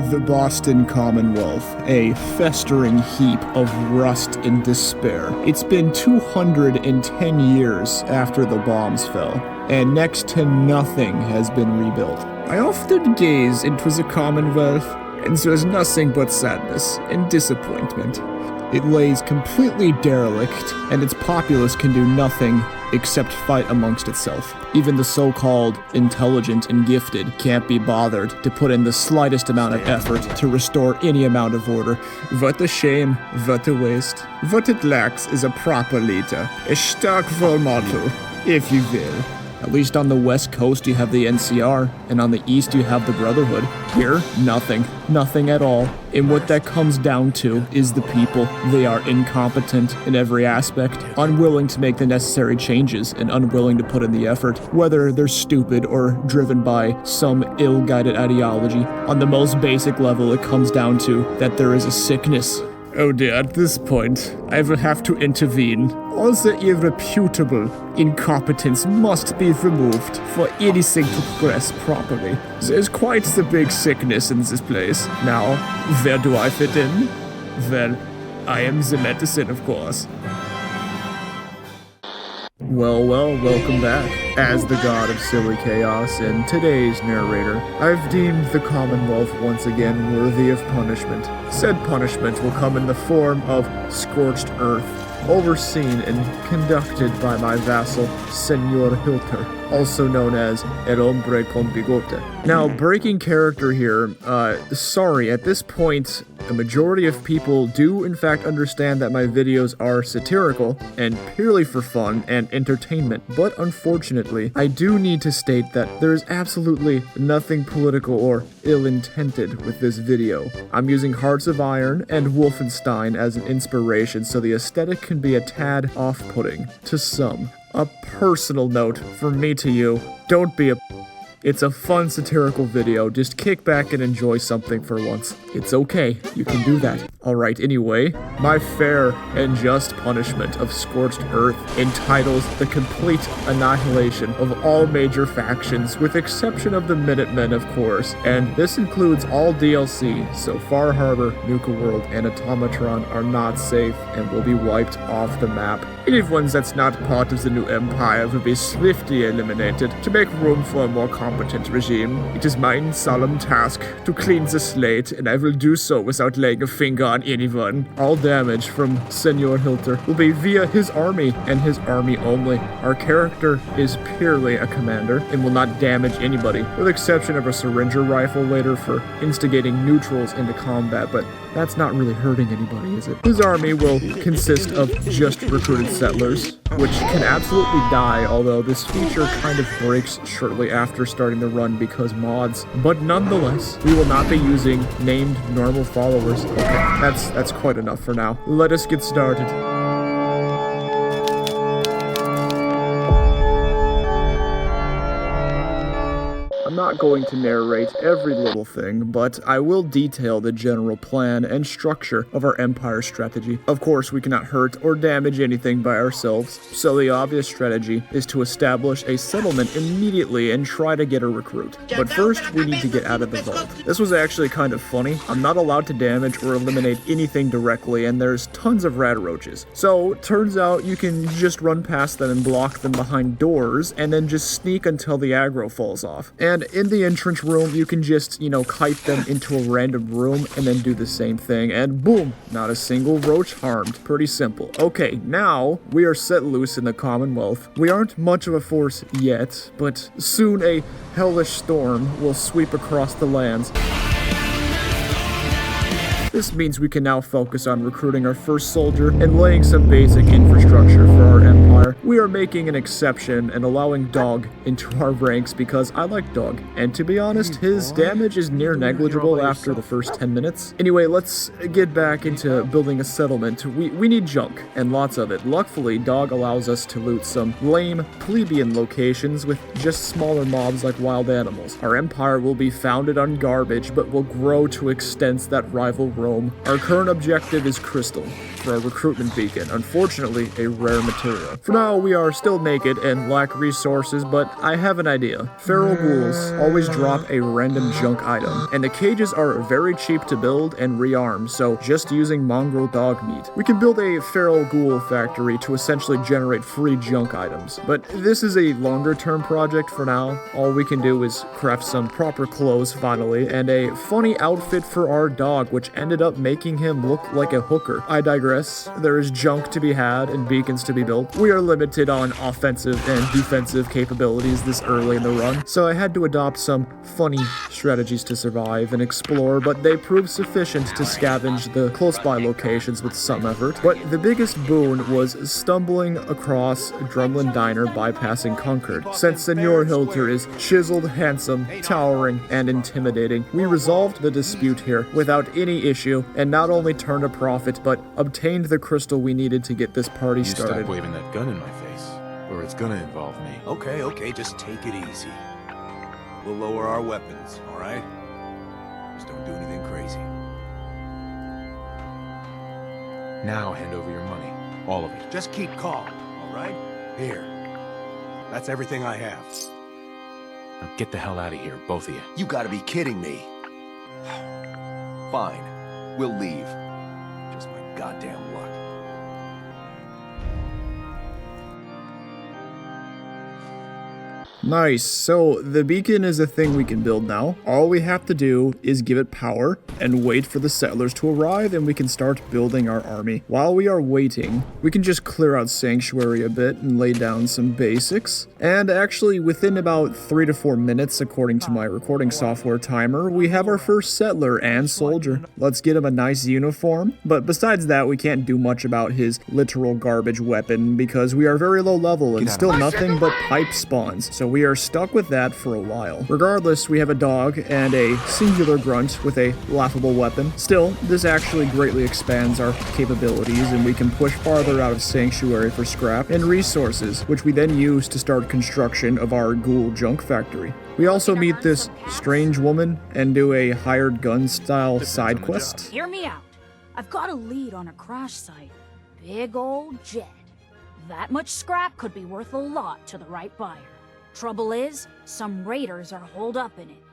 The Boston Commonwealth, a festering heap of rust and despair. It's been 210 years after the bombs fell, and next to nothing has been rebuilt. I often gaze into the Commonwealth, and there's nothing but sadness and disappointment. It lays completely derelict, and its populace can do nothing except fight amongst itself. Even the so-called intelligent and gifted can't be bothered to put in the slightest amount of effort to restore any amount of order. What a shame, what a waste. What it lacks is a proper leader, a stark role model, if you will. At least on the West Coast you have the NCR, and on the East you have the Brotherhood. Here, nothing. Nothing at all. And what that comes down to is the people. They are incompetent in every aspect, unwilling to make the necessary changes, and unwilling to put in the effort, whether they're stupid or driven by some ill-guided ideology. On the most basic level, it comes down to that there is a sickness. Oh dear, at this point, I will have to intervene. All the irreputable incompetence must be removed for anything to progress properly. There's quite the big sickness in this place. Now, where do I fit in? Well, I am the medicine, of course. Well, welcome back. As the god of silly chaos and today's narrator, I've deemed the Commonwealth once again worthy of punishment. Said punishment will come in the form of scorched earth, overseen and conducted by my vassal, Senor Hilter, also known as El Hombre con Bigote. Now, breaking character here, sorry, at this point, a majority of people do in fact understand that my videos are satirical and purely for fun and entertainment, but unfortunately, I do need to state that there is absolutely nothing political or ill-intended with this video. I'm using Hearts of Iron and Wolfenstein as an inspiration, so the aesthetic can be a tad off-putting to some. A personal note from me to you, don't be a It's a fun satirical video, just kick back and enjoy something for once. It's okay, you can do that. Alright, anyway, my fair and just punishment of scorched earth entitles the complete annihilation of all major factions, with exception of the Minutemen, of course, and this includes all DLC, so Far Harbor, Nuka World, and Automatron are not safe and will be wiped off the map. Anyone that's not part of the new empire will be swiftly eliminated to make room for a more competent regime. It is my solemn task to clean the slate, and I will do so without laying a finger on anyone. All damage from Senor Hilter will be via his army, and his army only. Our character is purely a commander, and will not damage anybody, with the exception of a syringer rifle later for instigating neutrals into combat, but that's not really hurting anybody, is it? His army will consist of just recruited settlers, which can absolutely die, although this feature kind of breaks shortly after starting the run because mods. But nonetheless, we will not be using named normal followers. Okay, that's quite enough for now. Let us get started. I'm not going to narrate every little thing, but I will detail the general plan and structure of our empire strategy. Of course, we cannot hurt or damage anything by ourselves, so the obvious strategy is to establish a settlement immediately and try to get a recruit. But first, we need to get out of the vault. This was actually kind of funny. I'm not allowed to damage or eliminate anything directly, and there's tons of rat roaches. So, turns out you can just run past them and block them behind doors, and then just sneak until the aggro falls off. And in the entrance room, you can just, kite them into a random room and then do the same thing, and boom, not a single roach harmed. Pretty simple. Okay, now we are set loose in the Commonwealth. We aren't much of a force yet, but soon a hellish storm will sweep across the lands. This means we can now focus on recruiting our first soldier and laying some basic infrastructure for our empire. We are making an exception and allowing Dog into our ranks because I like Dog. And to be honest, his damage is near negligible after the first 10 minutes. Anyway, let's get back into building a settlement. We need junk, and lots of it. Luckily, Dog allows us to loot some lame, plebeian locations with just smaller mobs like wild animals. Our empire will be founded on garbage, but will grow to extents that rival Rome. Our current objective is Crystal. for a recruitment beacon, unfortunately a rare material. For now, we are still naked and lack resources, but I have an idea. Feral ghouls always drop a random junk item, and the cages are very cheap to build and rearm, so just using mongrel dog meat. We can build a feral ghoul factory to essentially generate free junk items, but this is a longer term project for now. All we can do is craft some proper clothes finally, and a funny outfit for our dog, which ended up making him look like a hooker. I digress. There is junk to be had and beacons to be built. We are limited on offensive and defensive capabilities this early in the run, so I had to adopt some funny strategies to survive and explore, but they proved sufficient to scavenge the close by locations with some effort. But the biggest boon was stumbling across Drumlin Diner bypassing Concord. Since Senor Hilter is chiseled, handsome, towering, and intimidating, we resolved the dispute here without any issue, and not only turned a profit, but obtained the crystal we needed to get this party started. Stop waving that gun in my face, or it's gonna involve me. Okay, just take it easy. We'll lower our weapons, alright? Just don't do anything crazy. Now hand over your money. All of it. Just keep calm, alright? Here. That's everything I have. Now get the hell out of here, both of you. You gotta be kidding me. Fine. We'll leave. Just my goddamn luck. Nice, so the beacon is a thing we can build now. All we have to do is give it power and wait for the settlers to arrive, and we can start building our army. While we are waiting, we can just clear out Sanctuary a bit and lay down some basics. And actually, within about 3 to 4 minutes, according to my recording software timer, we have our first settler and soldier. Let's get him a nice uniform. But besides that, we can't do much about his literal garbage weapon because we are very low level and still nothing but pipe spawns. So we are stuck with that for a while. Regardless, we have a dog and a singular grunt with a laughable weapon. Still, this actually greatly expands our capabilities, and we can push farther out of Sanctuary for scrap and resources, which we then use to start construction of our ghoul junk factory. We also meet this strange woman and do a hired gun style side quest. Hear me out. I've got a lead on a crash site. Big old jet. That much scrap could be worth a lot to the right buyer. Trouble is, some raiders are holed up in it.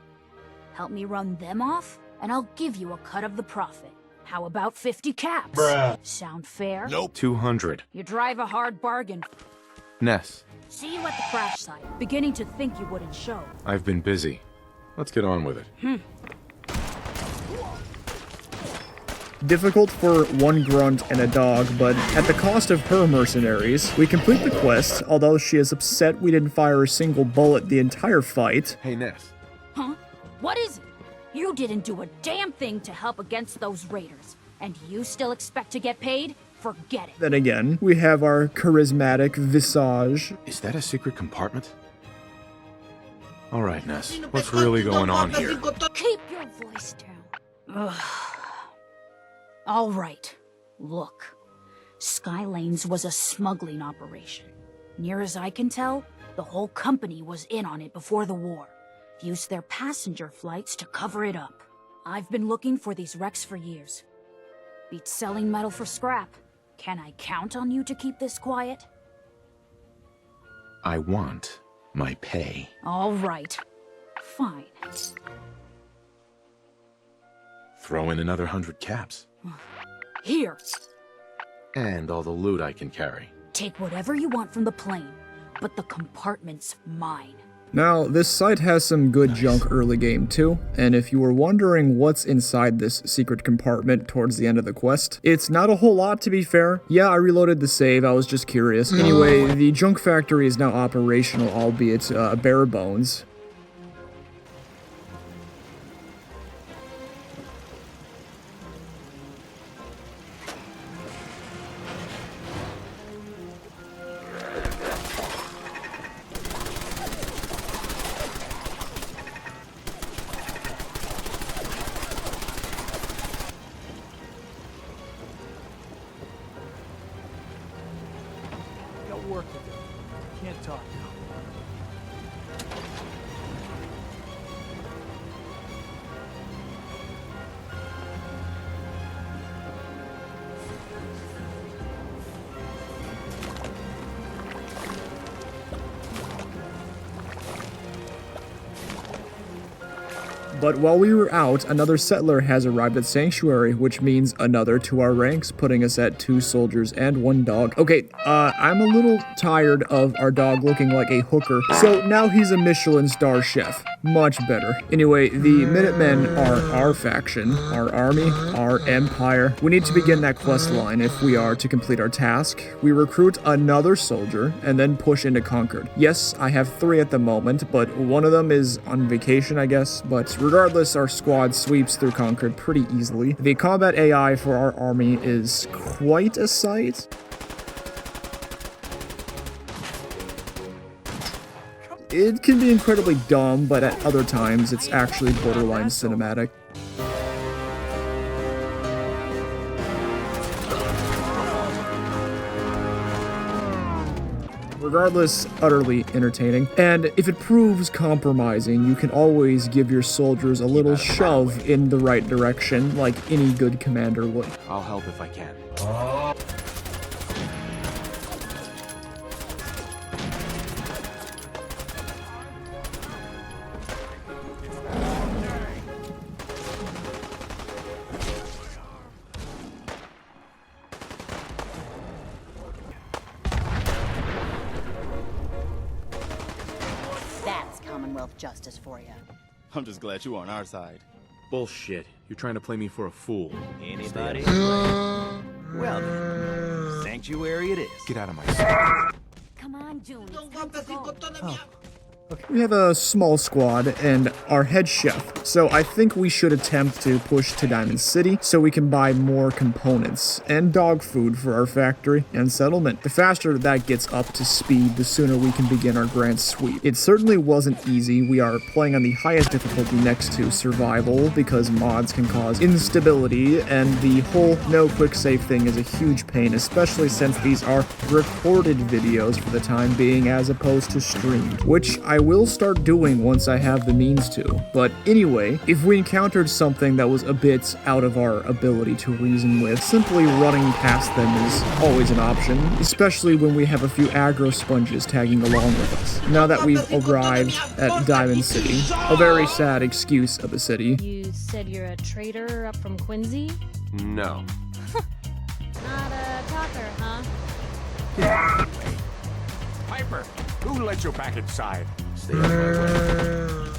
Help me run them off, and I'll give you a cut of the profit. How about 50 caps? Bruh. Sound fair? Nope. 200. You drive a hard bargain. Ness, See you at the crash site. Beginning to think you wouldn't show. I've been busy. Let's get on with it. Difficult for one grunt and a dog, but at the cost of her mercenaries, we complete the quest, although she is upset we didn't fire a single bullet the entire fight. Hey, Ness. Huh? What is it? You didn't do a damn thing to help against those raiders, and you still expect to get paid? Forget it. Then again, we have our charismatic visage. Is that a secret compartment? All right, Ness. What's really going on here? Keep your voice down. Ugh. All right. Look. Skylanes was a smuggling operation. Near as I can tell, the whole company was in on it before the war. Used their passenger flights to cover it up. I've been looking for these wrecks for years. Beats selling metal for scrap. Can I count on you to keep this quiet? I want my pay. All right. Fine. Throw in another 100 caps. Here. And all the loot I can carry. Take whatever you want from the plane, but the compartment's mine. Now, this site has some good junk early game too, and if you were wondering what's inside this secret compartment towards the end of the quest, it's not a whole lot to be fair. Yeah, I reloaded the save, I was just curious. Anyway, the junk factory is now operational, albeit bare bones. Work to do. Can't talk now. But while we were out, another settler has arrived at Sanctuary, which means another to our ranks, putting us at 2 soldiers and 1 dog. Okay, I'm a little tired of our dog looking like a hooker, so now he's a Michelin star chef. Much better. Anyway, the Minutemen are our faction, our army, our empire. We need to begin that quest line if we are to complete our task. We recruit another soldier and then push into Concord. Yes, I have 3 at the moment, but one of them is on vacation, I guess. But regardless, our squad sweeps through Concord pretty easily. The combat AI for our army is quite a sight. It can be incredibly dumb, but at other times, it's actually borderline cinematic. Regardless, utterly entertaining. And if it proves compromising, you can always give your soldiers a little shove in the right direction, like any good commander would. I'll help if I can. That's Commonwealth justice for you. I'm just glad you're on our side. Bullshit. You're trying to play me for a fool. Anybody? Well then, Sanctuary it is. Get out of my sight. Come on, June. It's time to go. We have a small squad and our head chef, so I think we should attempt to push to Diamond City so we can buy more components and dog food for our factory and settlement. The faster that gets up to speed, the sooner we can begin our grand sweep. It certainly wasn't easy. We are playing on the highest difficulty next to survival because mods can cause instability, and the whole no quick save thing is a huge pain, especially since these are recorded videos for the time being as opposed to streamed, which I will start doing once I have the means to. But anyway, if we encountered something that was a bit out of our ability to reason with, simply running past them is always an option, especially when we have a few aggro sponges tagging along with us. Now that we've arrived at Diamond City, a very sad excuse of a city. You said you're a trader up from Quincy? No. Not a talker, huh? Piper, who let you back inside? Stay out of my way.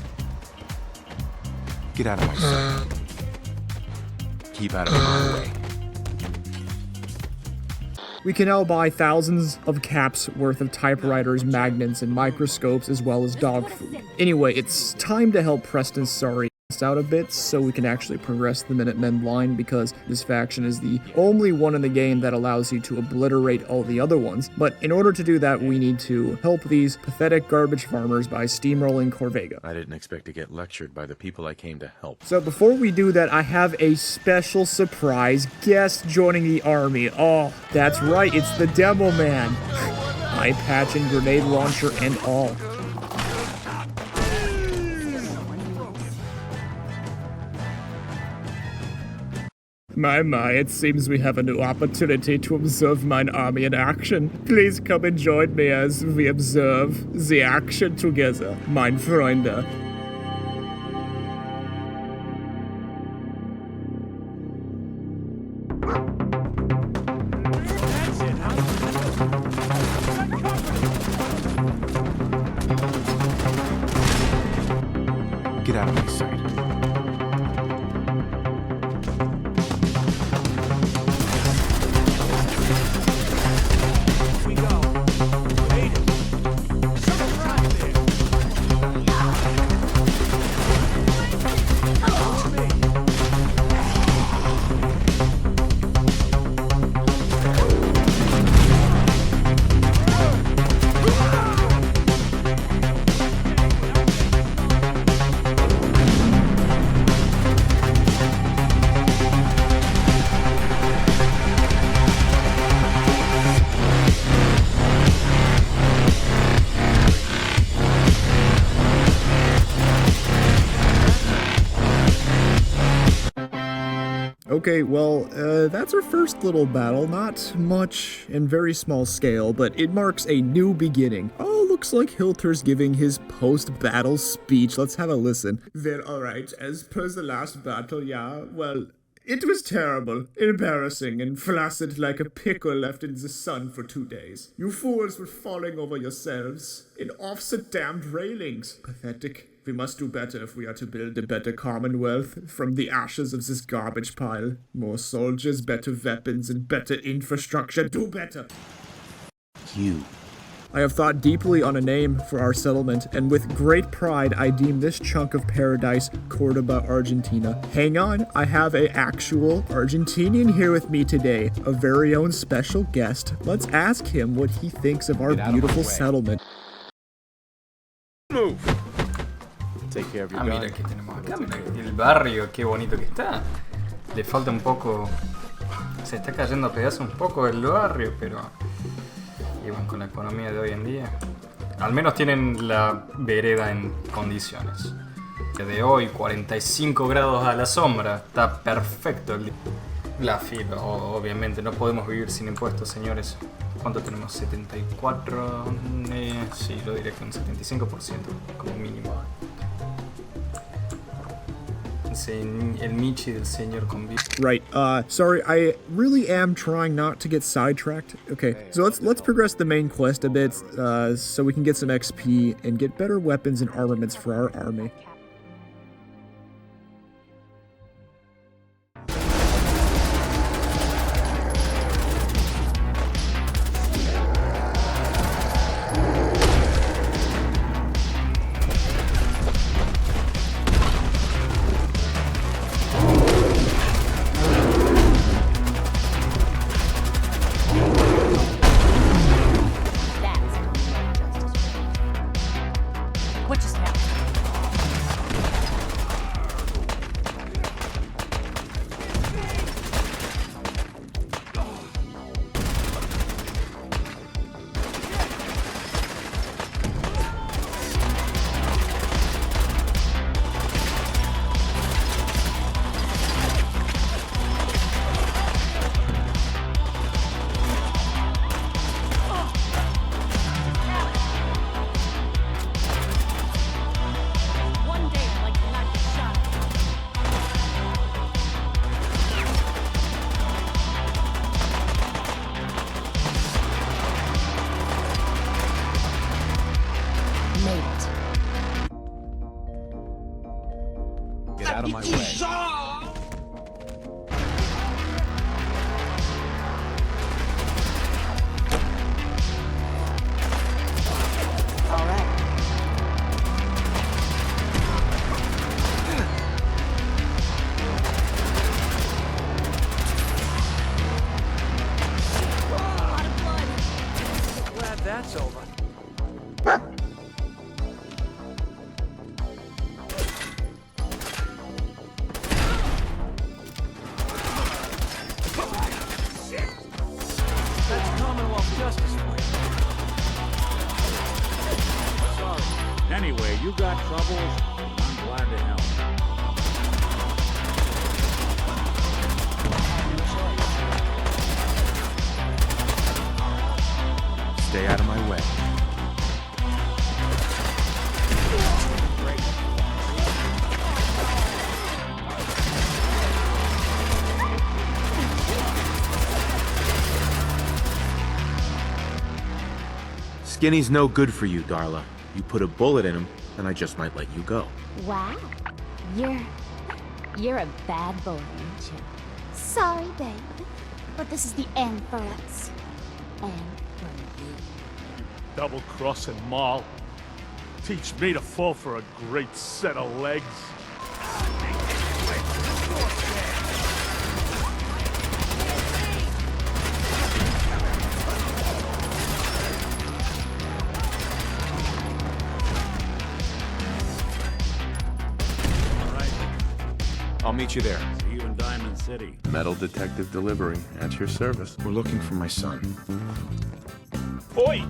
Get out of my sight. Keep out of my way. We can now buy thousands of caps worth of typewriters, magnets, and microscopes, as well as dog food. Anyway, it's time to help Preston Sorry out a bit so we can actually progress the Minutemen line, because this faction is the only one in the game that allows you to obliterate all the other ones. But in order to do that, we need to help these pathetic garbage farmers by steamrolling Corvega. I didn't expect to get lectured by the people I came to help. So before we do that, I have a special surprise guest joining the army. Oh, that's right, it's the Demo Man. Eye patch and grenade launcher and all. My, it seems we have a new opportunity to observe mine army in action. Please come and join me as we observe the action together, mein Freunde. Get out of my sight. We go. Made it. Surprise there. Okay, well, that's our first little battle. Not much and very small scale, but it marks a new beginning. Oh, looks like Hilter's giving his post-battle speech. Let's have a listen. Then, alright, as per the last battle, yeah, well, it was terrible, embarrassing, and flaccid like a pickle left in the sun for 2 days. You fools were falling over yourselves in off-set damned railings. Pathetic. We must do better if we are to build a better Commonwealth from the ashes of this garbage pile. More soldiers, better weapons, and better infrastructure. Do better! You. I have thought deeply on a name for our settlement, and with great pride I deem this chunk of paradise Cordoba, Argentina. Hang on, I have a actual Argentinian here with me today, a very own special guest. Let's ask him what he thinks of our beautiful settlement. Move! Take care of your Mira que tenemos acá, mira el barrio, qué bonito que está. Le falta un poco, se está cayendo a pedazos un poco el barrio, pero y bueno, con la economía de hoy en día, al menos tienen la vereda en condiciones. De hoy, 45 grados a la sombra, está perfecto el día. La fila, obviamente, no podemos vivir sin impuestos, señores. ¿Cuánto tenemos? 74, sí, yo diría que un 75% como mínimo. El Michi del señor convicto. Right, sorry, I really am trying not to get sidetracked. Okay, so let's progress the main quest a bit, so we can get some XP and get better weapons and armaments for our army. What just happened? Get out of my way. All right. Glad that's over. That's Commonwealth justice for you. Sorry. Anyway, you got troubles? I'm glad to help. Stay out of my way. Skinny's no good for you, Darla. You put a bullet in him, and I just might let you go. Wow. You're a bad boy, aren't you? Sorry, babe. But this is the end for us. And for you. Double-crossing Maul. Teach me to fall for a great set of legs. I'll meet you there. See you in Diamond City. Metal detective delivery at your service. We're looking for my son. Oi!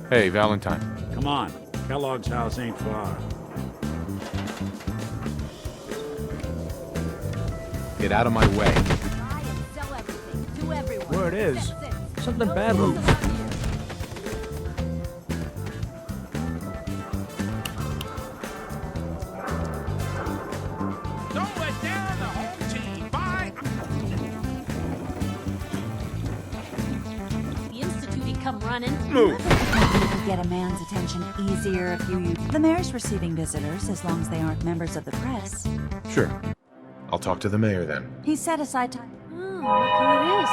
Hey, Valentine. Come on. Kellogg's house ain't far. Get out of my way. Buy and sell everything to everyone. Word is, Citizens. something bad will. Don't let down the home team. Bye. The Institute come running. Move. You could get a man's attention easier if you use... The mayor's receiving visitors as long as they aren't members of the press. Sure. I'll talk to the mayor then. He set aside time. Oh, look who it is.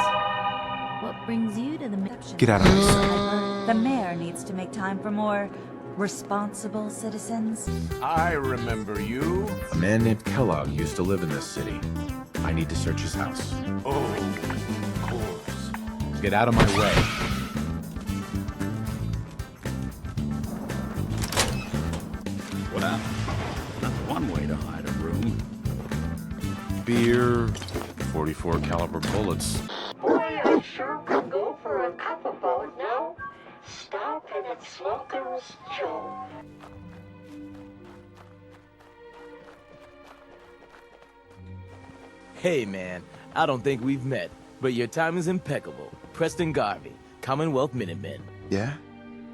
What brings you to the Get out of my sight. The mayor needs to make time for more responsible citizens. I remember you. A man named Kellogg used to live in this city. I need to search his house. Oh, of course. Get out of my way. Well, that's one way to hide a room. Beer, 44 caliber bullets. Boy, I sure could go for a cup of both now. Stopping at Smoker's Joe. Hey, man. I don't think we've met, but your time is impeccable. Preston Garvey, Commonwealth Minutemen. Yeah?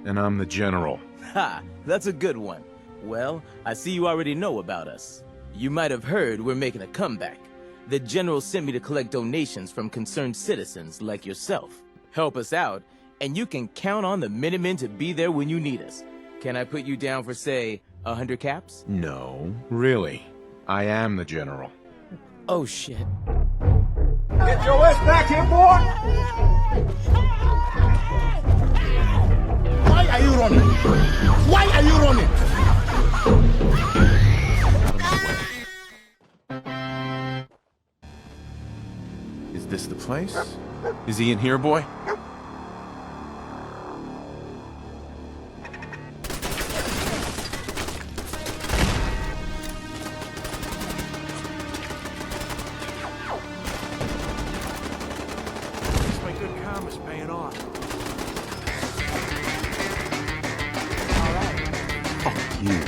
And I'm the general. Ha! That's a good one. Well, I see you already know about us. You might have heard we're making a comeback. The general sent me to collect donations from concerned citizens like yourself. Help us out, and you can count on the Minutemen to be there when you need us. Can I put you down for, say, 100 caps? No, really. I am the general. Oh, shit. Get your ass back here, boy. Why are you running? Why are you running? Is this the place? Is he in here, boy? My good karma's paying off. Fuck you.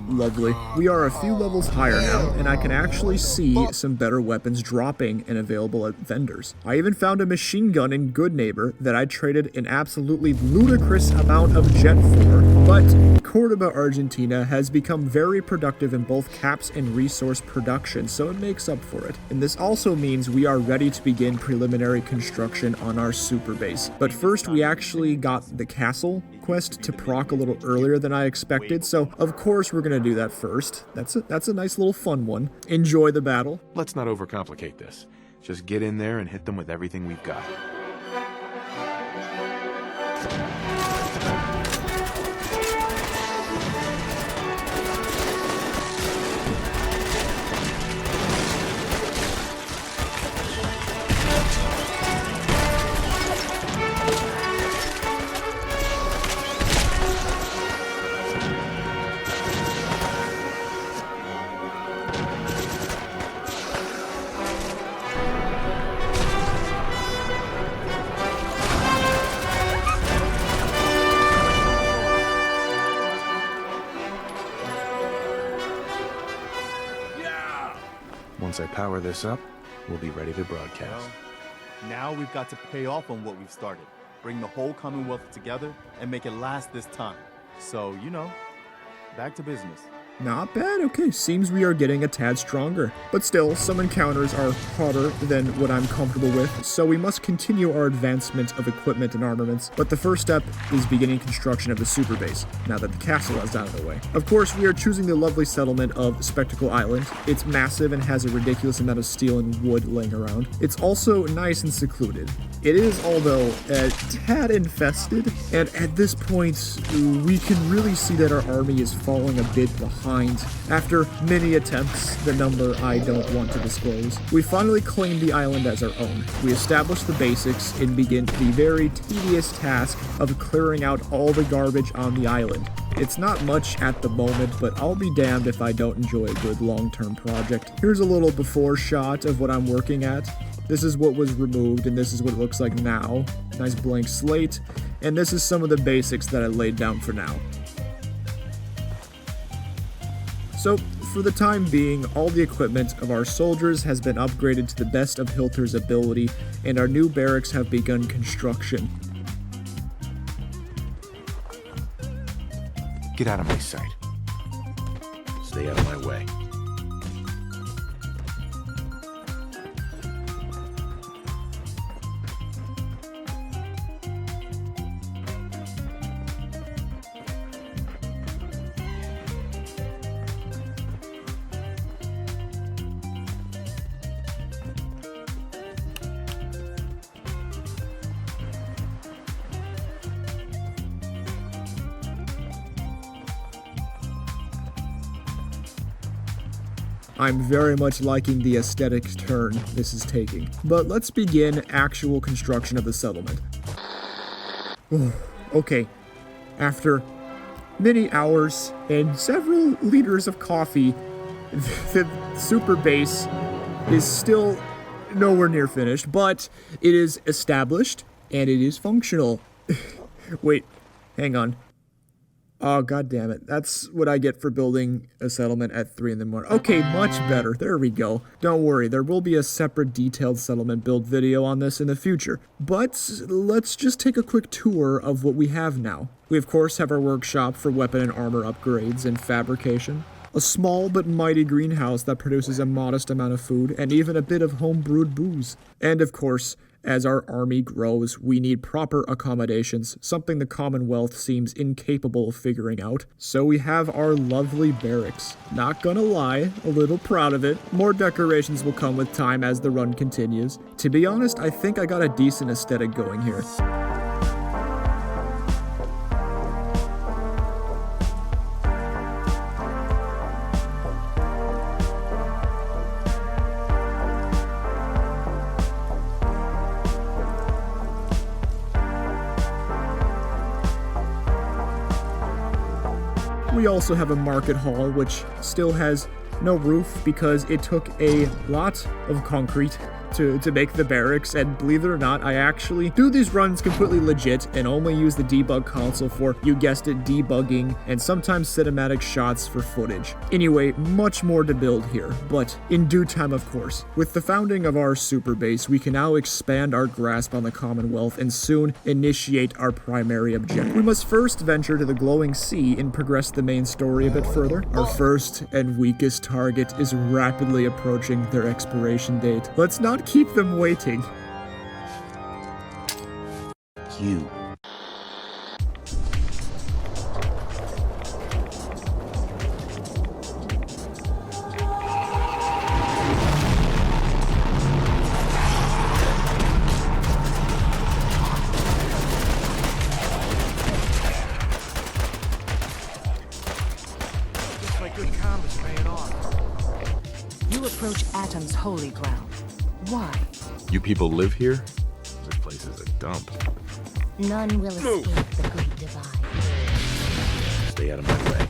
Lovely. We are a few levels higher now, and I can actually see some better weapons dropping and available at vendors. I even found a machine gun in Good Neighbor that I traded an absolutely ludicrous amount of jet for, but Cordoba, Argentina has become very productive in both caps and resource production, so it makes up for it. And this also means we are ready to begin preliminary construction on our super base. But first, we actually got the castle quest to proc a little earlier than I expected, so of course we're gonna do that first. That's a nice little fun one. Enjoy the battle. Let's not overcomplicate this. Just get in there and hit them with everything we've got. once I power this up, we'll be ready to broadcast. Well, now we've got to pay off on what we've started. Bring the whole Commonwealth together and make it last this time. So, you know, back to business. Not bad, okay, seems we are getting a tad stronger. But still, some encounters are harder than what I'm comfortable with, so we must continue our advancement of equipment and armaments. But the first step is beginning construction of the super base, now that the castle is out of the way. Of course, we are choosing the lovely settlement of Spectacle Island. It's massive and has a ridiculous amount of steel and wood laying around. It's also nice and secluded. It is, although, a tad infested, and at this point, we can really see that our army is falling a bit behind. After many attempts, the number I don't want to disclose, we finally claimed the island as our own. We established the basics and begin the very tedious task of clearing out all the garbage on the island. It's not much at the moment, but I'll be damned if I don't enjoy a good long-term project. Here's a little before shot of what I'm working at. This is what was removed, and this is what it looks like now. Nice blank slate, and this is some of the basics that I laid down for now. So, for the time being, all the equipment of our soldiers has been upgraded to the best of Hilter's ability, and our new barracks have begun construction. Get out of my sight. Stay out of my way. I'm very much liking the aesthetic turn this is taking. But let's begin actual construction of the settlement. Okay, after many hours and several liters of coffee, the super base is still nowhere near finished, but it is established and it is functional. Wait, hang on. Oh, god damn it. That's what I get for building a settlement at 3 in the morning. Okay, much better. There we go. Don't worry, there will be a separate detailed settlement build video on this in the future. But let's just take a quick tour of what we have now. We of course have our workshop for weapon and armor upgrades and fabrication. A small but mighty greenhouse that produces a modest amount of food and even a bit of home-brewed booze. And of course, as our army grows, we need proper accommodations, something the Commonwealth seems incapable of figuring out. So we have our lovely barracks. Not gonna lie, a little proud of it. More decorations will come with time as the run continues. To be honest, I think I got a decent aesthetic going here. We also have a market hall, which still has no roof because it took a lot of concrete to make the barracks, and believe it or not, I actually do these runs completely legit and only use the debug console for, you guessed it, debugging and sometimes cinematic shots for footage. Anyway, much more to build here, but in due time of course. With the founding of our super base, we can now expand our grasp on the Commonwealth and soon initiate our primary objective. We must first venture to the glowing sea and progress the main story a bit further. Our first and weakest target is rapidly approaching their expiration date. Let's not keep them waiting. You. Looks like good combat's paying off. You approach Atom's holy ground. Why? You people live here? This place is a dump. None will escape the Great Divide. Stay out of my way.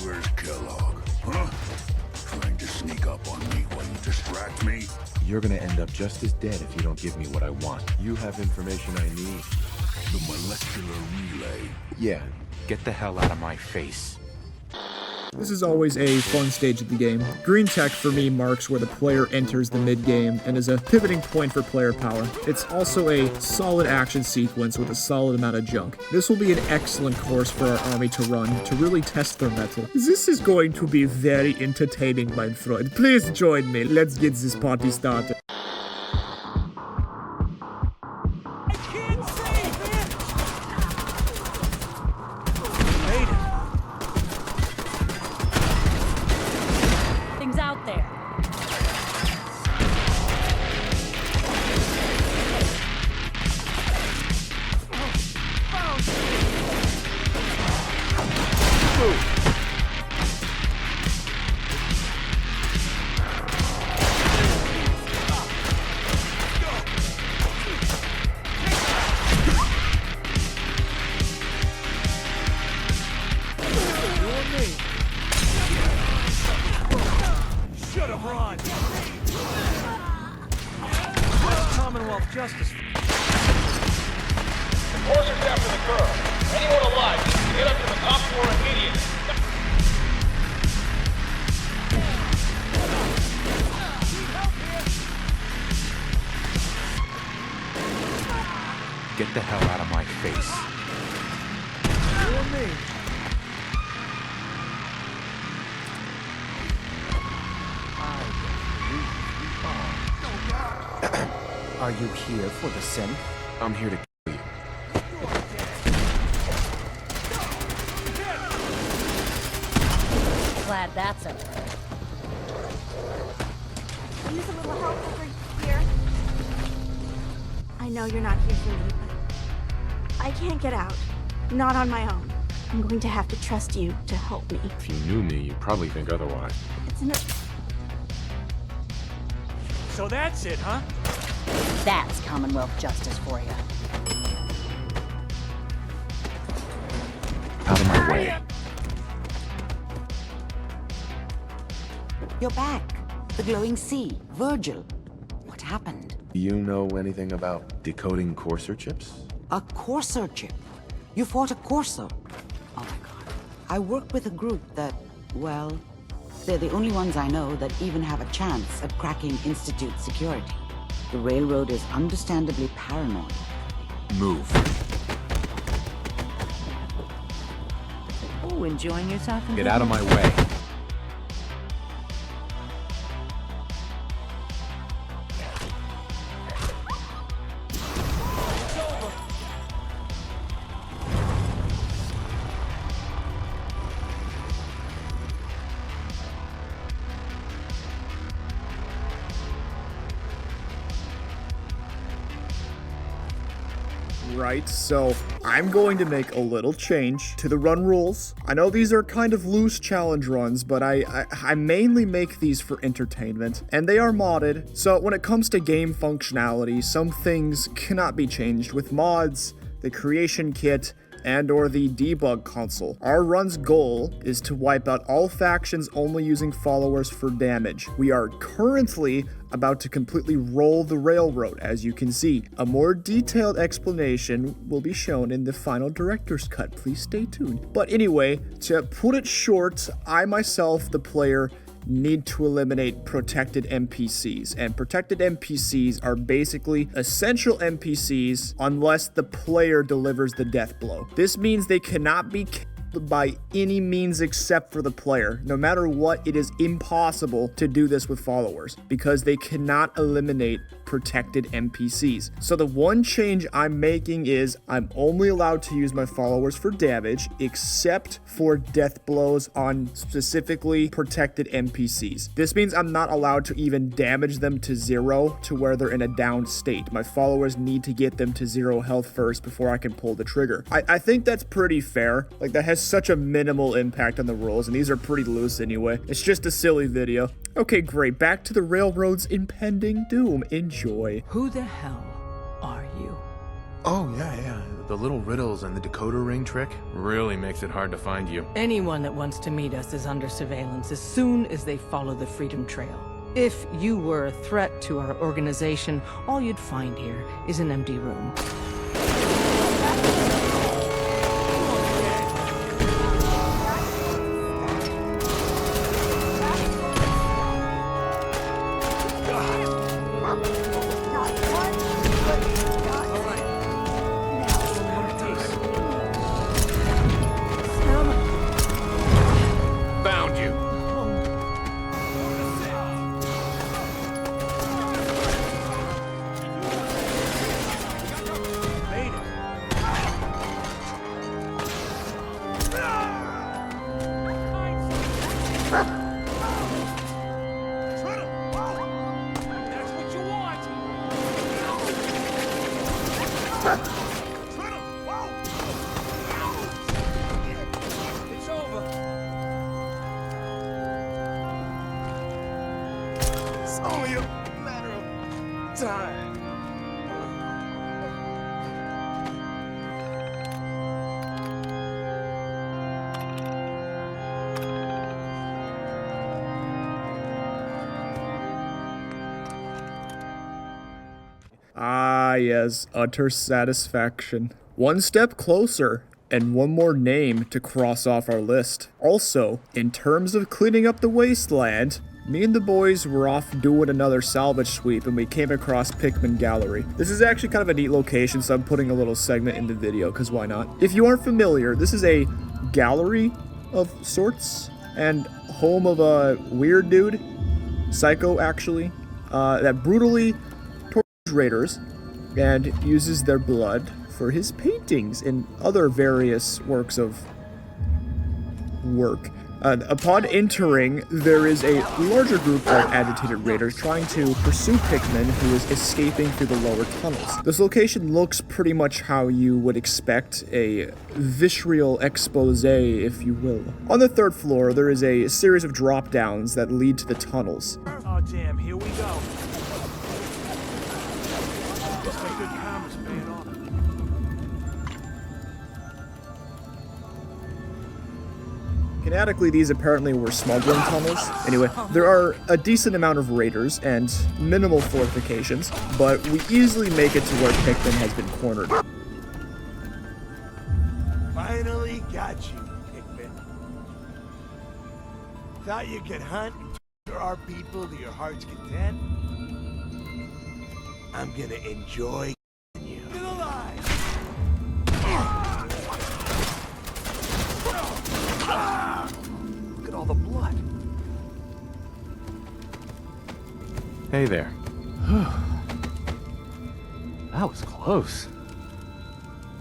Where's Kellogg? Huh? Trying to sneak up on me while you distract me? You're gonna end up just as dead if you don't give me what I want. You have information I need. The molecular relay. Yeah, get the hell out of my face. This is always a fun stage of the game. Green tech for me marks where the player enters the mid-game and is a pivoting point for player power. It's also a solid action sequence with a solid amount of junk. This will be an excellent course for our army to run to really test their mettle. This is going to be very entertaining, my friend. Please join me. Let's get this party started. Out there. Commonwealth justice. The course is after the girl. Anyone alive needs to get up to the top floor immediately. Get the hell out of my face. You and me. Are you here for the synth? I'm here to kill you. Glad that's over. Use a little help over here. I know you're not here for me, but I can't get out. Not on my own. I'm going to have to trust you to help me. If you knew me, you'd probably think otherwise. It's an... So that's it, huh? That's Commonwealth justice for you. Out of my way. You're back. The glowing sea. Virgil. What happened? You know anything about decoding courser chips? A courser chip. You fought a courser. Oh my god. I work with a group that, well, they're the only ones I know that even have a chance at cracking Institute security. The railroad is understandably paranoid. Move. Oh, enjoying yourself? Get out of my way. Right, so I'm going to make a little change to the run rules. I know these are kind of loose challenge runs, but I mainly make these for entertainment, and they are modded, so when it comes to game functionality, some things cannot be changed with mods, the creation kit, and or the debug console. Our run's goal is to wipe out all factions only using followers for damage. We are currently about to completely roll the railroad, as you can see. A more detailed explanation will be shown in the final director's cut. Please stay tuned. But anyway, to put it short, I myself, the player, need to eliminate protected NPCs, and protected NPCs are basically essential NPCs unless the player delivers the death blow. This means they cannot be killed by any means except for the player. No matter what, it is impossible to do this with followers because they cannot eliminate protected NPCs. So the one change I'm making is I'm only allowed to use my followers for damage except for death blows on specifically protected NPCs. This means I'm not allowed to even damage them to 0 to where they're in a down state. My followers need to get them to 0 health first before I can pull the trigger. I think that's pretty fair. Like, that has such a minimal impact on the rules, and these are pretty loose anyway. It's just a silly video. Okay, great. Back to the railroad's impending doom. Enjoy. Who the hell are you? Oh, yeah. The little riddles and the decoder ring trick really makes it hard to find you. Anyone that wants to meet us is under surveillance as soon as they follow the Freedom Trail. If you were a threat to our organization, all you'd find here is an empty room. It's over. It's only a matter of time. Ah, yes, utter satisfaction. One step closer, and one more name to cross off our list. Also, in terms of cleaning up the wasteland, me and the boys were off doing another salvage sweep and we came across Pikmin Gallery. This is actually kind of a neat location, so I'm putting a little segment in the video, because why not? If you aren't familiar, this is a gallery of sorts, and home of a weird dude, psycho actually, that brutally raiders and uses their blood for his paintings and other various works of work. Upon entering, there is a larger group of agitated raiders trying to pursue Pikmin, who is escaping through the lower tunnels. This location looks pretty much how you would expect a visceral expose, if you will. On the third floor, there is a series of drop-downs that lead to the tunnels. Oh, damn, here we go. Looks like good cameras paying off. Canonically, these apparently were smuggling tunnels. Anyway, there are a decent amount of raiders and minimal fortifications, but we easily make it to where Pikmin has been cornered. Finally got you, Pikmin. Thought you could hunt and torture our people to your heart's content? I'm gonna enjoy you. Still alive! Look at all the blood. Hey there. That was close.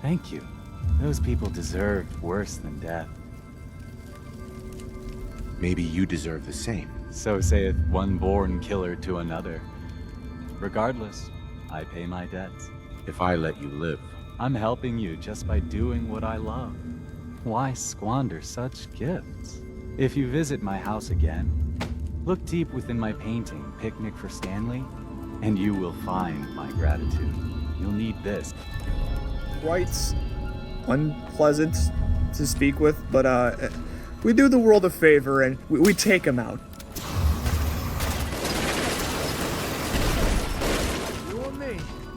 Thank you. Those people deserved worse than death. Maybe you deserve the same. So saith one born killer to another. Regardless, I pay my debts. If I let you live. I'm helping you just by doing what I love. Why squander such gifts? If you visit my house again, look deep within my painting, Picnic for Stanley, and you will find my gratitude. You'll need this. Quite unpleasant to speak with, but we do the world a favor and we take him out.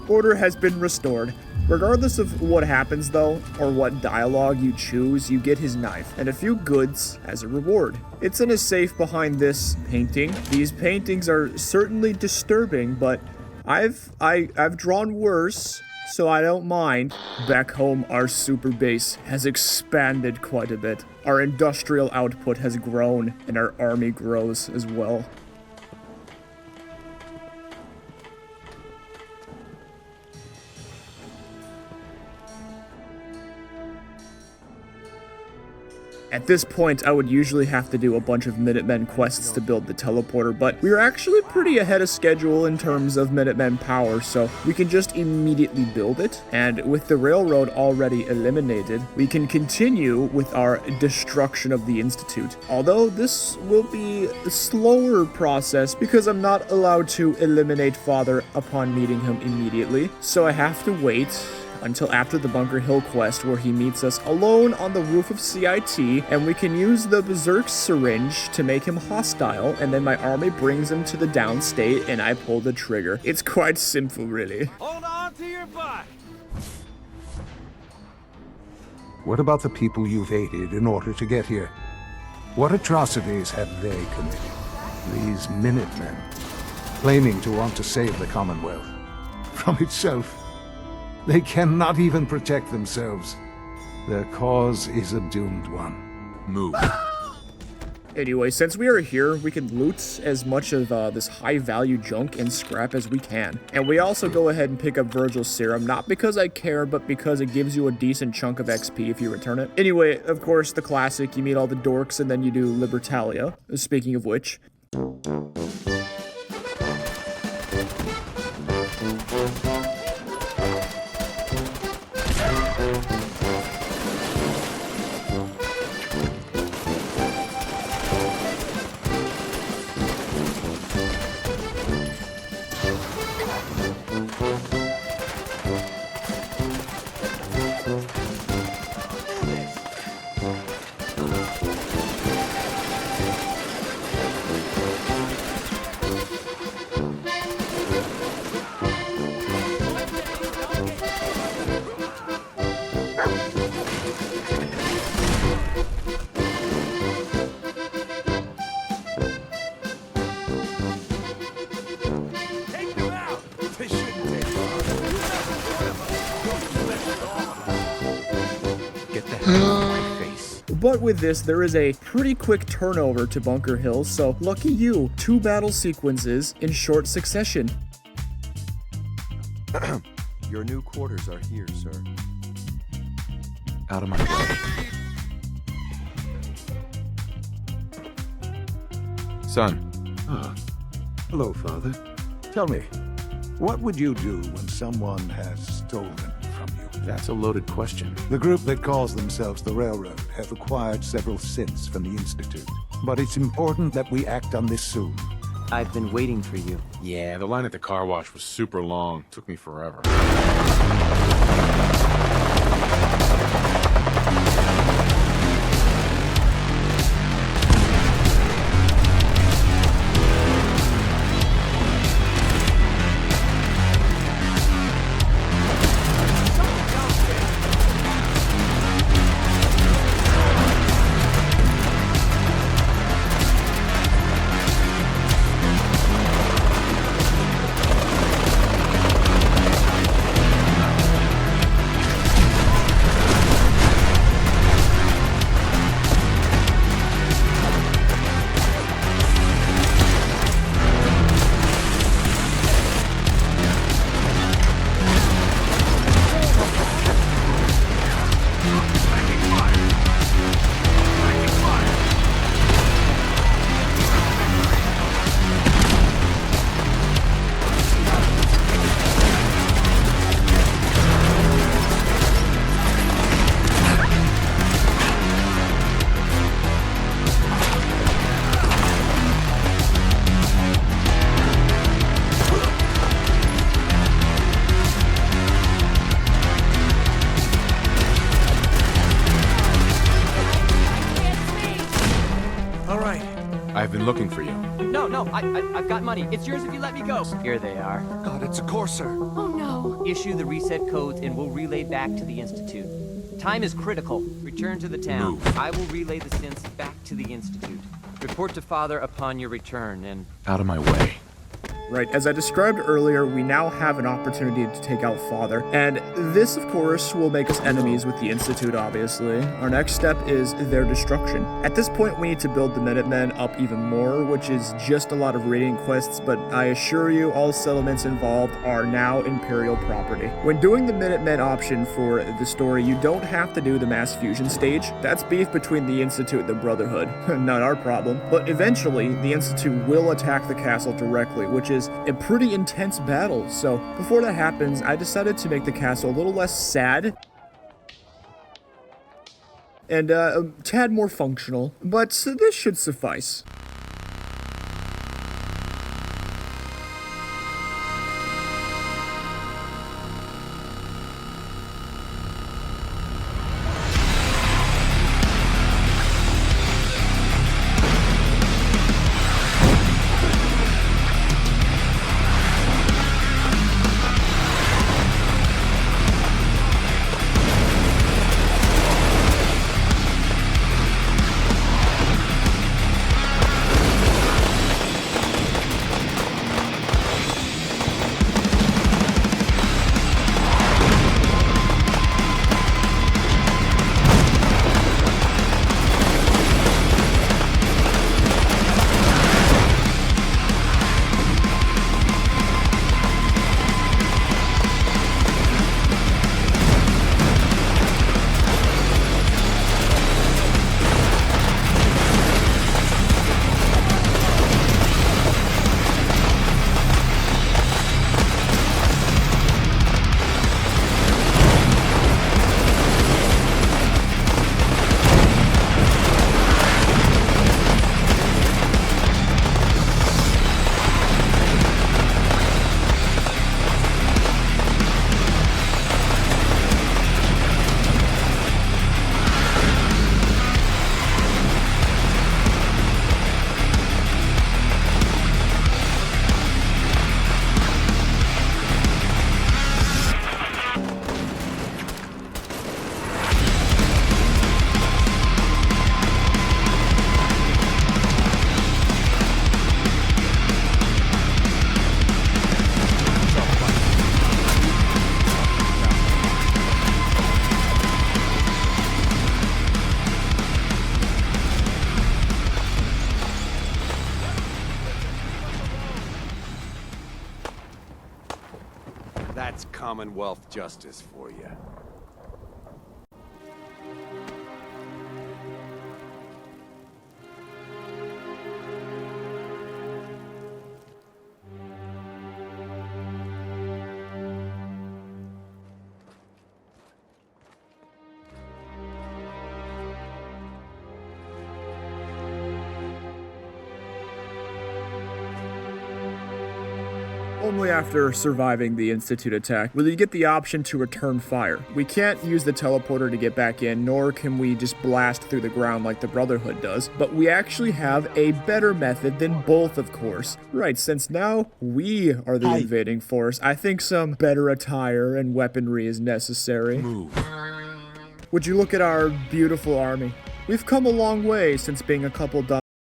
Order has been restored. Regardless of what happens though, or what dialogue you choose, you get his knife and a few goods as a reward. It's in a safe behind this painting. These paintings are certainly disturbing, but I've drawn worse, so I don't mind. Back home, our super base has expanded quite a bit. Our industrial output has grown, and our army grows as well. At this point, I would usually have to do a bunch of Minutemen quests to build the teleporter, but we are actually pretty ahead of schedule in terms of Minutemen power, so we can just immediately build it, and with the railroad already eliminated, we can continue with our destruction of the Institute. Although this will be a slower process because I'm not allowed to eliminate Father upon meeting him immediately, so I have to wait until after the Bunker Hill quest, where he meets us alone on the roof of CIT, and we can use the Berserk syringe to make him hostile, and then my army brings him to the downstate, and I pull the trigger. It's quite simple, really. Hold on to your butt. What about the people you've aided in order to get here? What atrocities have they committed? These Minutemen, claiming to want to save the Commonwealth from itself. They cannot even protect themselves. Their cause is a doomed one. Move. Anyway, since we are here, we can loot as much of this high-value junk and scrap as we can. And we also go ahead and pick up Virgil's serum, not because I care, but because it gives you a decent chunk of XP if you return it. Anyway, of course, the classic, you meet all the dorks and then you do Libertalia. Speaking of which... But with this, there is a pretty quick turnover to Bunker Hill, so lucky you, 2 battle sequences in short succession. Your new quarters are here, sir. Out of my way. Son. Ah. Hello, Father. Tell me, what would you do when someone has stolen from you? That's a loaded question. The group that calls themselves the Railroad have acquired several synths from the Institute. But it's important that we act on this soon. I've been waiting for you. Yeah, the line at the car wash was super long. Took me forever. I've been looking for you. No, I've got money. It's yours if you let me go. Here they are. God, it's a courser. Oh no. Issue the reset codes and we'll relay back to the Institute. Time is critical. Return to the town. Move. I will relay the synths back to the Institute. Report to Father upon your return and... Out of my way. Right, as I described earlier, we now have an opportunity to take out Father, and this, of course, will make us enemies with the Institute, obviously. Our next step is their destruction. At this point, we need to build the Minutemen up even more, which is just a lot of raiding quests, but I assure you, all settlements involved are now Imperial property. When doing the Minutemen option for the story, you don't have to do the mass fusion stage. That's beef between the Institute and the Brotherhood. Not our problem. But eventually, the Institute will attack the castle directly, which is a pretty intense battle. So before that happens, I decided to make the castle a little less sad and a tad more functional, but this should suffice. Commonwealth justice for you. Only after surviving the Institute attack will you get the option to return fire. We can't use the teleporter to get back in, nor can we just blast through the ground like the Brotherhood does, but we actually have a better method than both, of course. Right, since now we are the invading force, I think some better attire and weaponry is necessary. Would you look at our beautiful army? We've come a long way since being a couple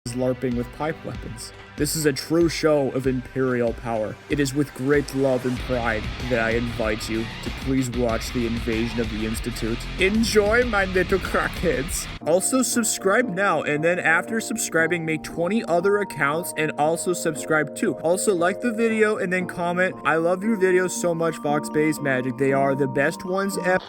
LARPing with pipe weapons. This is a true show of Imperial power. It is with great love and pride that I invite you to please watch the invasion of the Institute. Enjoy, my little crackheads! Also subscribe now, and then after subscribing, make 20 other accounts and also subscribe too. Also like the video and then comment, I love your videos so much, FoxSpaceMagik. They are the best ones ever.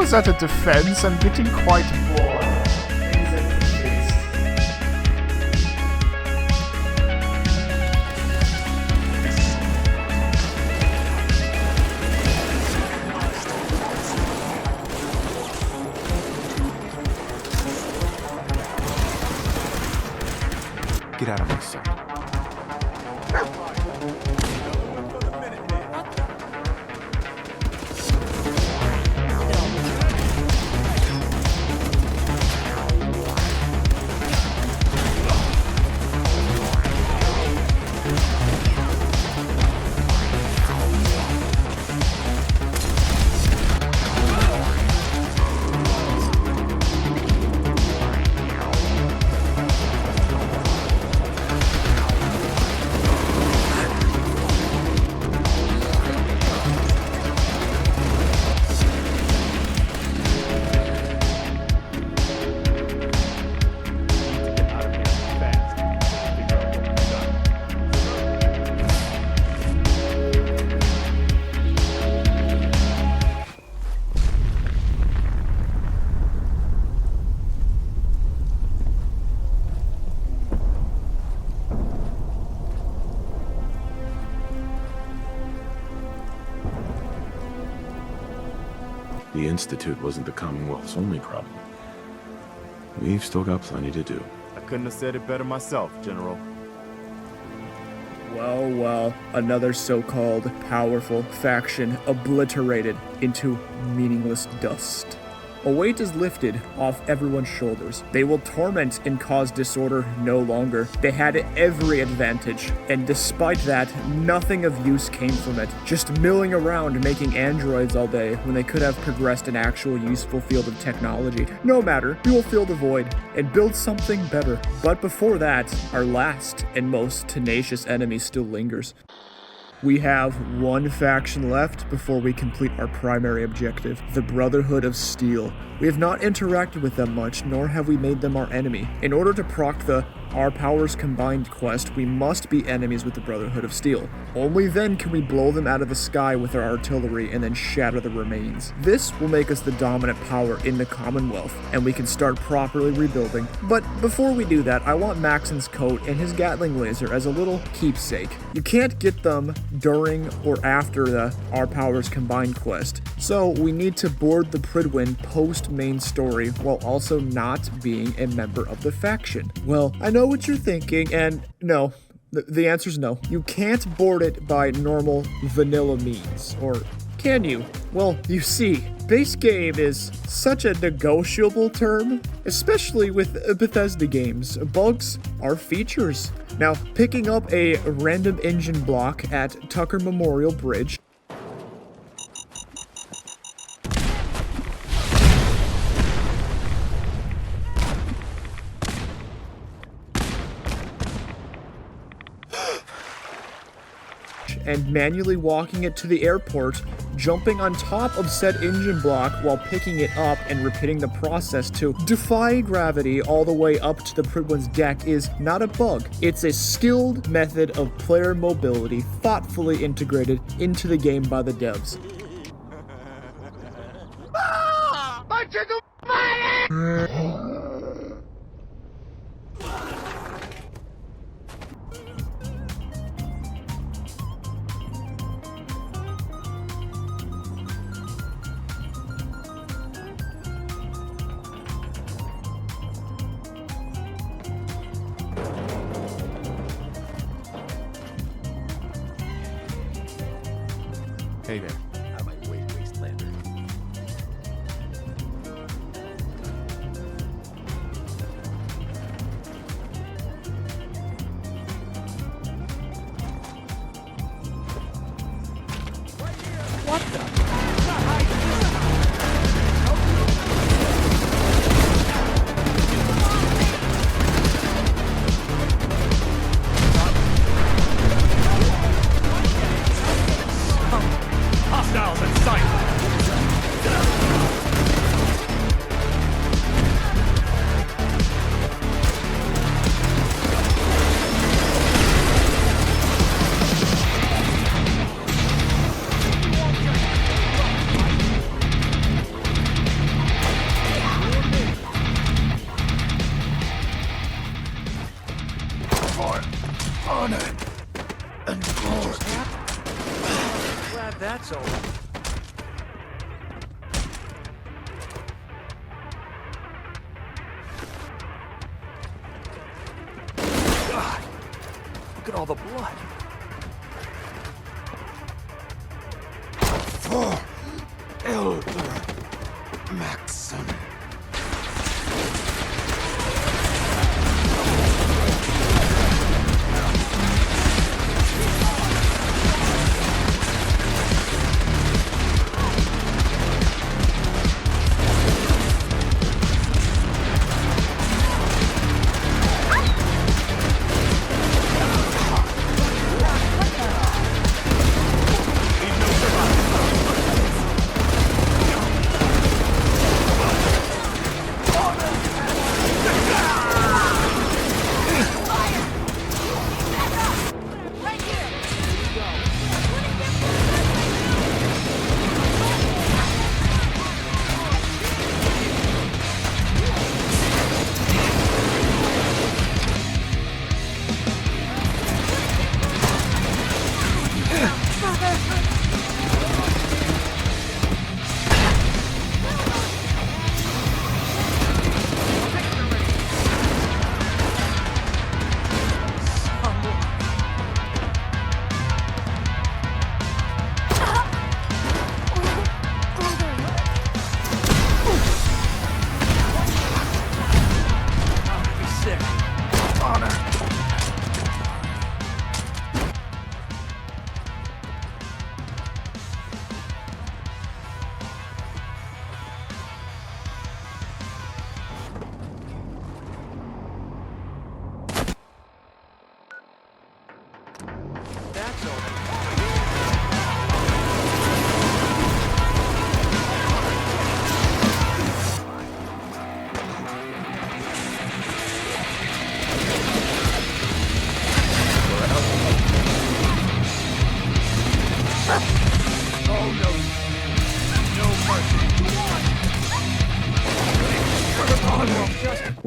Is that a defense? I'm getting quite bored. Get out of my sight. The Institute wasn't the Commonwealth's only problem. We've still got plenty to do. I couldn't have said it better myself, General. Well, well, another so-called powerful faction obliterated into meaningless dust. A weight is lifted off everyone's shoulders. They will torment and cause disorder no longer. They had every advantage, and despite that, nothing of use came from it. Just milling around making androids all day when they could have progressed an actual useful field of technology. No matter, we will fill the void and build something better. But before that, our last and most tenacious enemy still lingers. We have one faction left before we complete our primary objective, the Brotherhood of Steel. We have not interacted with them much, nor have we made them our enemy. In order to proc the Our Powers Combined quest, we must be enemies with the Brotherhood of Steel. Only then can we blow them out of the sky with our artillery and then shatter the remains. This will make us the dominant power in the Commonwealth, and we can start properly rebuilding. But before we do that, I want Maxon's coat and his Gatling laser as a little keepsake. You can't get them during or after the Our Powers Combined quest, so we need to board the Pridwin post-main story while also not being a member of the faction. Well, I know what you're thinking, and no, the answer's no. You can't board it by normal vanilla means, or can you? Well, you see, base game is such a negotiable term, especially with Bethesda games. Bugs are features. Now, picking up a random engine block at Tucker Memorial Bridge, and manually walking it to the airport, jumping on top of said engine block while picking it up and repeating the process to defy gravity all the way up to the Pridwin's deck is not a bug. It's a skilled method of player mobility thoughtfully integrated into the game by the devs. Hey there. Out of my way, Wastelander. What the? Hostiles in sight! For honor and glory. Glad that's over. God, look at all the blood. For Elder Maxon.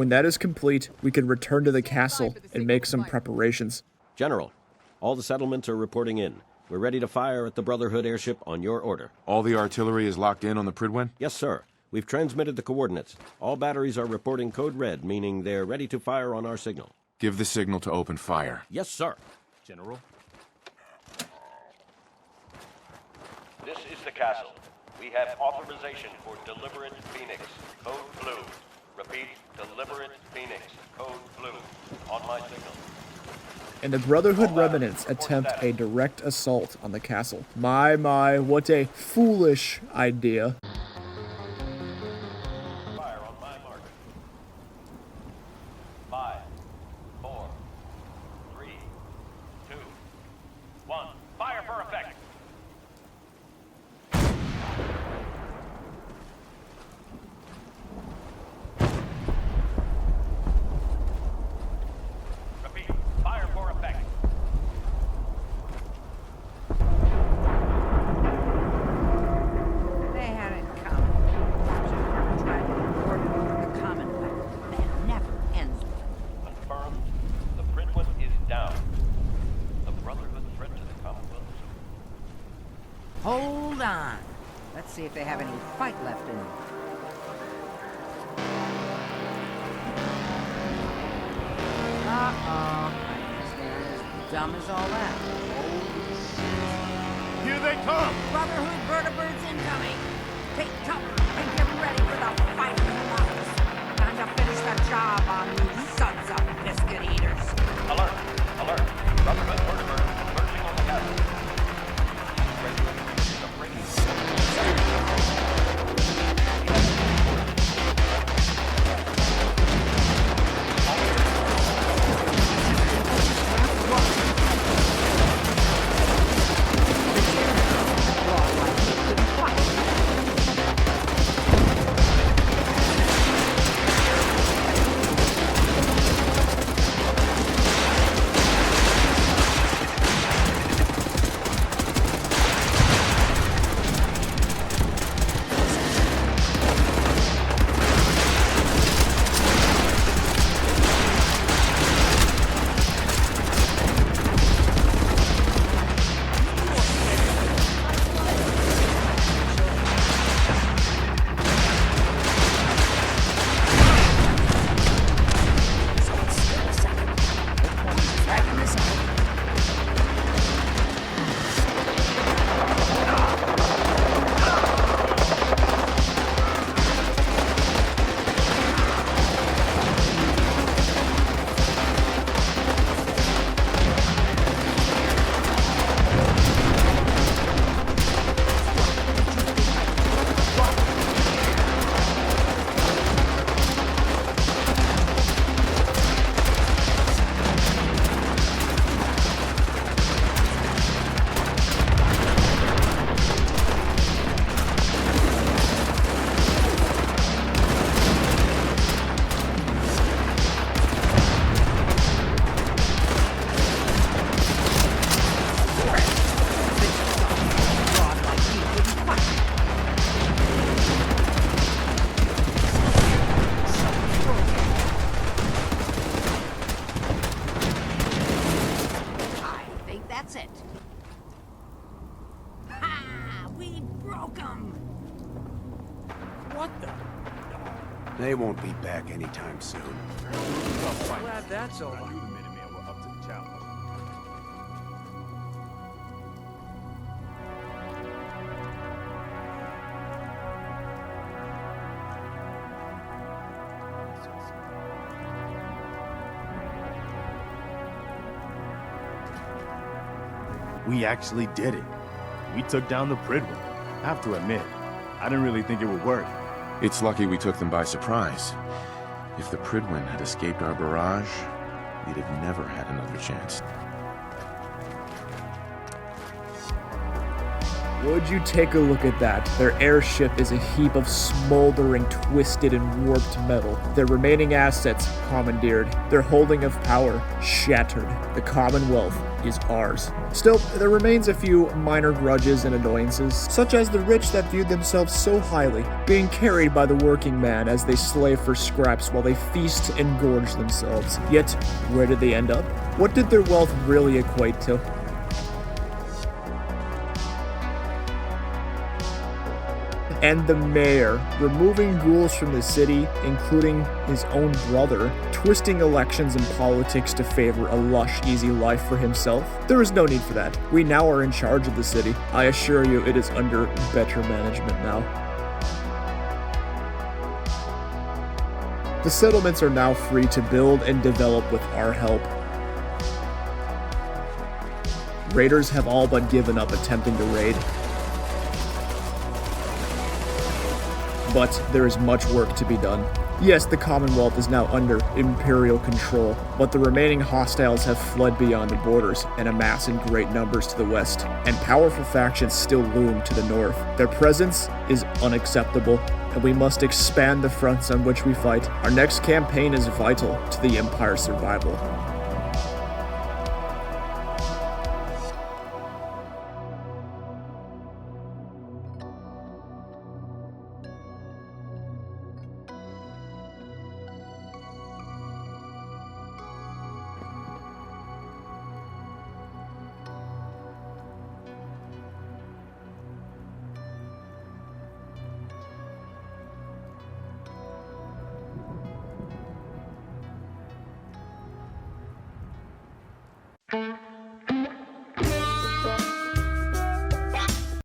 When that is complete, we can return to the castle and make some preparations. General, all the settlements are reporting in. We're ready to fire at the Brotherhood airship on your order. All the artillery is locked in on the Pridwen? Yes, sir. We've transmitted the coordinates. All batteries are reporting code red, meaning they're ready to fire on our signal. Give the signal to open fire. Yes, sir. General? This is the castle. We have authorization for Deliberate Phoenix, code blue. Repeat, Deliberate Phoenix, code blue. On my signal. And the Brotherhood remnants attempt a direct assault on the castle. My, what a foolish idea. Fire on my mark. 5, 4, 3, 2, 1. Fire for effect. Repeat, fire for effect. They had it coming. Tried to board the Commonwealth. That never ends well. Confirmed. The Pridwen is down. The Brotherhood threat to the Commonwealth. Hold on. Let's see if they have any fight left in them. Uh-oh. I guess they're as dumb as all that. Here they come! Brotherhood vertebrates incoming. Take cover and get ready for the fight of the mouths. Time to finish the job on you sons of biscuit eaters. Alert! Alert! Brotherhood vertebrates converging on the castle. They won't be back anytime soon. Glad that's over. You, the Minutemen, were up to the challenge. We actually did it. We took down the Pridwen. Have to admit, I didn't really think it would work. It's lucky we took them by surprise. If the Pridwen had escaped our barrage, we'd have never had another chance. Would you take a look at that? Their airship is a heap of smoldering, twisted, and warped metal. Their remaining assets commandeered. Their holding of power shattered. The Commonwealth is ours. Still, there remains a few minor grudges and annoyances, such as the rich that viewed themselves so highly, being carried by the working man as they slave for scraps while they feast and gorge themselves. Yet, where did they end up? What did their wealth really equate to? And the mayor, removing ghouls from the city, including his own brother, twisting elections and politics to favor a lush, easy life for himself. There is no need for that. We now are in charge of the city. I assure you it is under better management now. The settlements are now free to build and develop with our help. Raiders have all but given up attempting to raid. But there is much work to be done. Yes, the Commonwealth is now under Imperial control, but the remaining hostiles have fled beyond the borders and amass in great numbers to the west, and powerful factions still loom to the north. Their presence is unacceptable, and we must expand the fronts on which we fight. Our next campaign is vital to the Empire's survival.